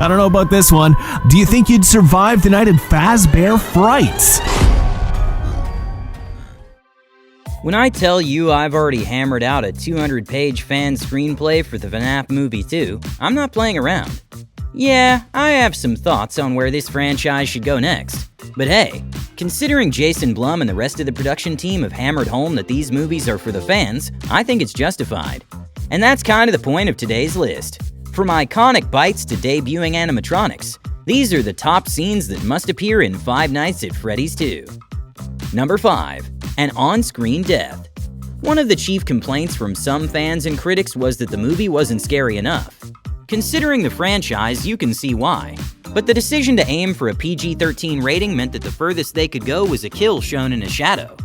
I don't know about this one. Do you think you'd survive the night at Fazbear Frights? When I tell you I've already hammered out a 200-page fan screenplay for the FNAF movie 2, I'm not playing around. Yeah, I have some thoughts on where this franchise should go next. But hey, considering Jason Blum and the rest of the production team have hammered home that these movies are for the fans, I think it's justified. And that's kind of the point of today's list. From iconic bites to debuting animatronics, these are the top scenes that must appear in Five Nights at Freddy's 2. Number 5. An on-screen death. One of the chief complaints from some fans and critics was that the movie wasn't scary enough. Considering the franchise, you can see why. But the decision to aim for a PG-13 rating meant that the furthest they could go was a kill shown in a shadow.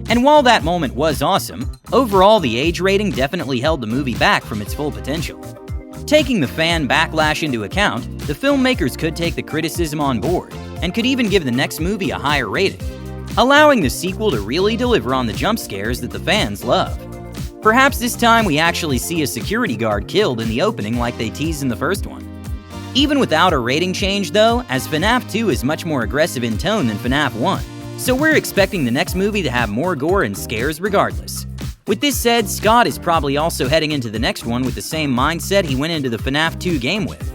And while that moment was awesome, overall the age rating definitely held the movie back from its full potential. Taking the fan backlash into account, the filmmakers could take the criticism on board, and could even give the next movie a higher rating, allowing the sequel to really deliver on the jump scares that the fans love. Perhaps this time we actually see a security guard killed in the opening like they teased in the first one. Even without a rating change though, as FNAF 2 is much more aggressive in tone than FNAF 1, so we're expecting the next movie to have more gore and scares regardless. With this said, Scott is probably also heading into the next one with the same mindset he went into the FNAF 2 game with.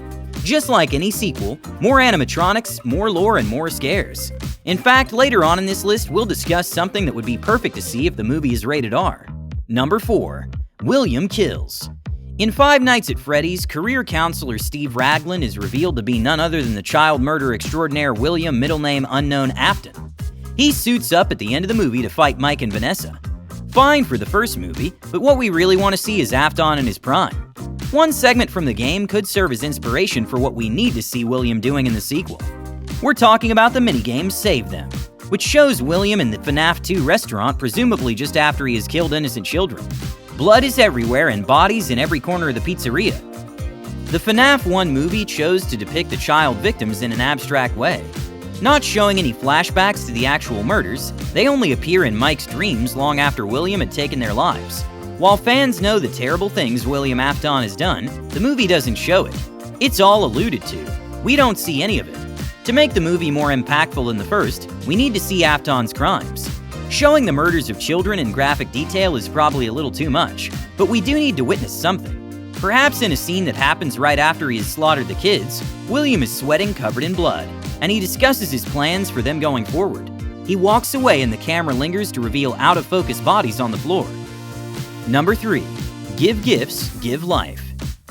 Just like any sequel, more animatronics, more lore, and more scares. In fact, later on in this list, we'll discuss something that would be perfect to see if the movie is rated R. Number 4. William Kills. In Five Nights at Freddy's, career counselor Steve Raglan is revealed to be none other than the child murder extraordinaire William middle name unknown Afton. He suits up at the end of the movie to fight Mike and Vanessa. Fine for the first movie, but what we really want to see is Afton in his prime. One segment from the game could serve as inspiration for what we need to see William doing in the sequel. We're talking about the minigame Save Them, which shows William in the FNAF 2 restaurant presumably just after he has killed innocent children. Blood is everywhere and bodies in every corner of the pizzeria. The FNAF 1 movie chose to depict the child victims in an abstract way. Not showing any flashbacks to the actual murders, they only appear in Mike's dreams long after William had taken their lives. While fans know the terrible things William Afton has done, the movie doesn't show it. It's all alluded to. We don't see any of it. To make the movie more impactful than the first, we need to see Afton's crimes. Showing the murders of children in graphic detail is probably a little too much, but we do need to witness something. Perhaps in a scene that happens right after he has slaughtered the kids, William is sweating covered in blood, and he discusses his plans for them going forward. He walks away and the camera lingers to reveal out-of-focus bodies on the floor. Number 3. Give Gifts, Give Life.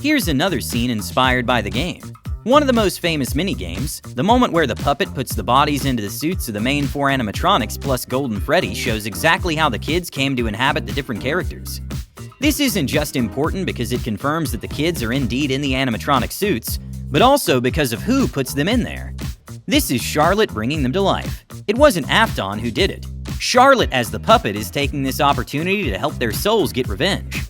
Here's another scene inspired by the game. One of the most famous minigames, the moment where the puppet puts the bodies into the suits of the main 4 animatronics plus Golden Freddy, shows exactly how the kids came to inhabit the different characters. This isn't just important because it confirms that the kids are indeed in the animatronic suits, but also because of who puts them in there. This is Charlotte bringing them to life. It wasn't Afton who did it. Charlotte, as the puppet, is taking this opportunity to help their souls get revenge.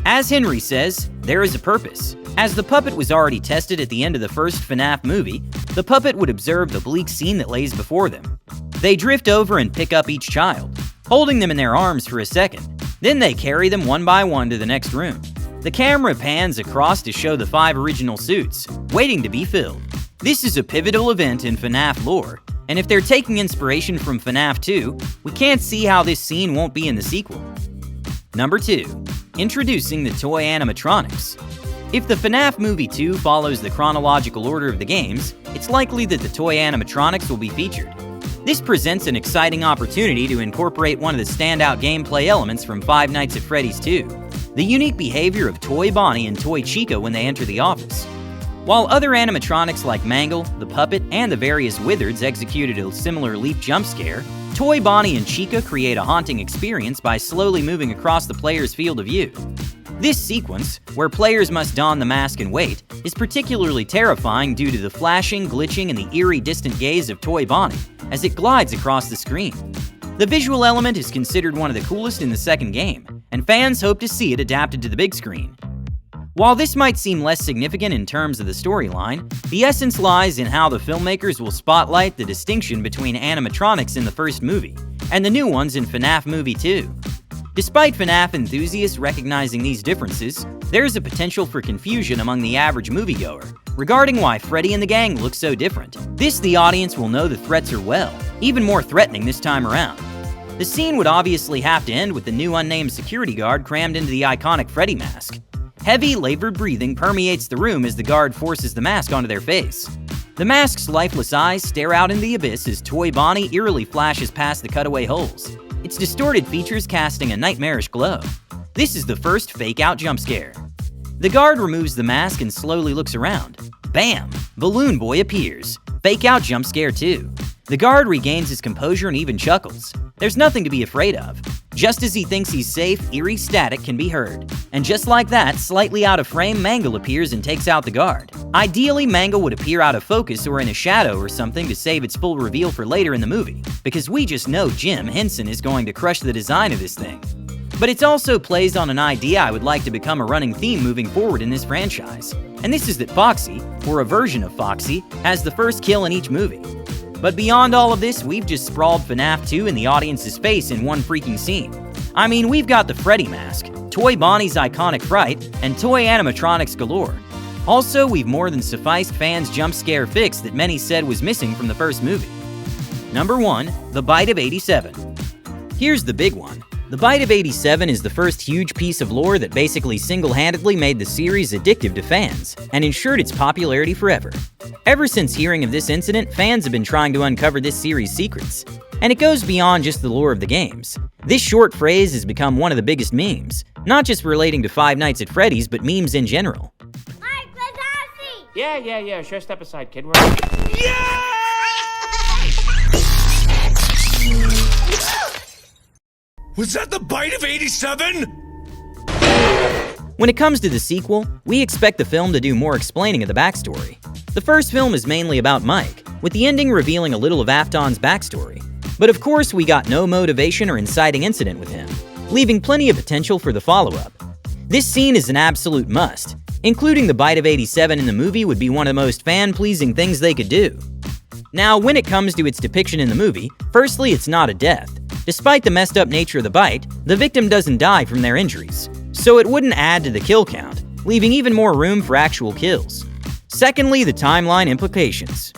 As Henry says, there is a purpose. As the puppet was already tested at the end of the first FNAF movie, the puppet would observe the bleak scene that lays before them. They drift over and pick up each child, holding them in their arms for a second. Then they carry them one by one to the next room. The camera pans across to show the 5 original suits, waiting to be filled. This is a pivotal event in FNAF lore, and if they're taking inspiration from FNAF 2, we can't see how this scene won't be in the sequel. Number 2. Introducing the Toy Animatronics. If the FNAF Movie 2 follows the chronological order of the games, it's likely that the Toy Animatronics will be featured. This presents an exciting opportunity to incorporate one of the standout gameplay elements from Five Nights at Freddy's 2, the unique behavior of Toy Bonnie and Toy Chica when they enter the office. While other animatronics like Mangle, the puppet, and the various Wizards executed a similar leap jump scare, Toy Bonnie and Chica create a haunting experience by slowly moving across the player's field of view. This sequence, where players must don the mask and wait, is particularly terrifying due to the flashing, glitching, and the eerie distant gaze of Toy Bonnie as it glides across the screen. The visual element is considered one of the coolest in the second game, and fans hope to see it adapted to the big screen. While this might seem less significant in terms of the storyline, the essence lies in how the filmmakers will spotlight the distinction between animatronics in the first movie and the new ones in FNAF Movie 2. Despite FNAF enthusiasts recognizing these differences, there is a potential for confusion among the average moviegoer regarding why Freddy and the gang look so different. The audience will know the threats are even more threatening this time around. The scene would obviously have to end with the new unnamed security guard crammed into the iconic Freddy mask. Heavy, labored breathing permeates the room as the guard forces the mask onto their face. The mask's lifeless eyes stare out into the abyss as Toy Bonnie eerily flashes past the cutaway holes, its distorted features casting a nightmarish glow. This is the first fake-out jump scare. The guard removes the mask and slowly looks around. Bam! Balloon Boy appears. Fake-out jump scare 2. The guard regains his composure and even chuckles. There's nothing to be afraid of. Just as he thinks he's safe, eerie static can be heard. And just like that, slightly out of frame, Mangle appears and takes out the guard. Ideally, Mangle would appear out of focus or in a shadow or something to save its full reveal for later in the movie, because we just know Jim Henson is going to crush the design of this thing. But it also plays on an idea I would like to become a running theme moving forward in this franchise. And this is that Foxy, or a version of Foxy, has the first kill in each movie. But beyond all of this, we've just sprawled FNAF 2 in the audience's face in one freaking scene. I mean, we've got the Freddy mask, Toy Bonnie's iconic fright, and Toy Animatronics galore. Also, we've more than sufficed fans' jump scare fix that many said was missing from the first movie. Number 1. The Bite of 87. Here's the big one. The Bite of 87 is the first huge piece of lore that basically single-handedly made the series addictive to fans and ensured its popularity forever. Ever since hearing of this incident, fans have been trying to uncover this series' secrets. And it goes beyond just the lore of the games. This short phrase has become one of the biggest memes, not just relating to Five Nights at Freddy's, but memes in general. Alright, Freddy! Yeah, sure, step aside, kid. Was that the Bite of 87? When it comes to the sequel, we expect the film to do more explaining of the backstory. The first film is mainly about Mike, with the ending revealing a little of Afton's backstory. But of course, we got no motivation or inciting incident with him, leaving plenty of potential for the follow-up. This scene is an absolute must. Including the Bite of 87 in the movie would be one of the most fan-pleasing things they could do. Now, when it comes to its depiction in the movie, firstly, it's not a death. Despite the messed up nature of the bite, the victim doesn't die from their injuries, so it wouldn't add to the kill count, leaving even more room for actual kills. Secondly, the timeline implications.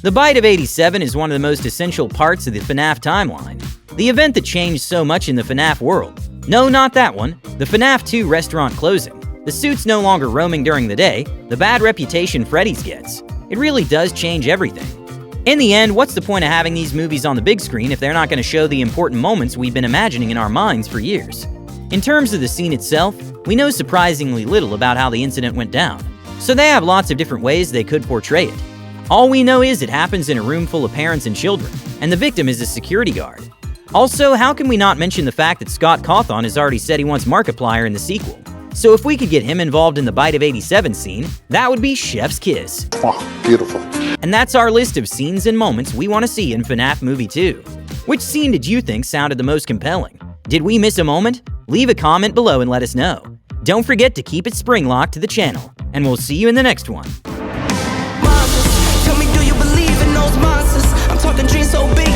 The Bite of 87 is one of the most essential parts of the FNAF timeline, the event that changed so much in the FNAF world. No, not that one, the FNAF 2 restaurant closing, the suits no longer roaming during the day, the bad reputation Freddy's gets. It really does change everything. In the end, what's the point of having these movies on the big screen if they're not going to show the important moments we've been imagining in our minds for years? In terms of the scene itself, we know surprisingly little about how the incident went down, so they have lots of different ways they could portray it. All we know is it happens in a room full of parents and children, and the victim is a security guard. Also, how can we not mention the fact that Scott Cawthon has already said he wants Markiplier in the sequel? So if we could get him involved in the Bite of 87 scene, that would be chef's kiss. Oh, beautiful. And that's our list of scenes and moments we want to see in FNAF Movie 2. Which scene did you think sounded the most compelling? Did we miss a moment? Leave a comment below and let us know. Don't forget to keep it spring-locked to the channel, and we'll see you in the next one. Monsters, tell me, do you believe in those monsters? I'm talking dreams so big.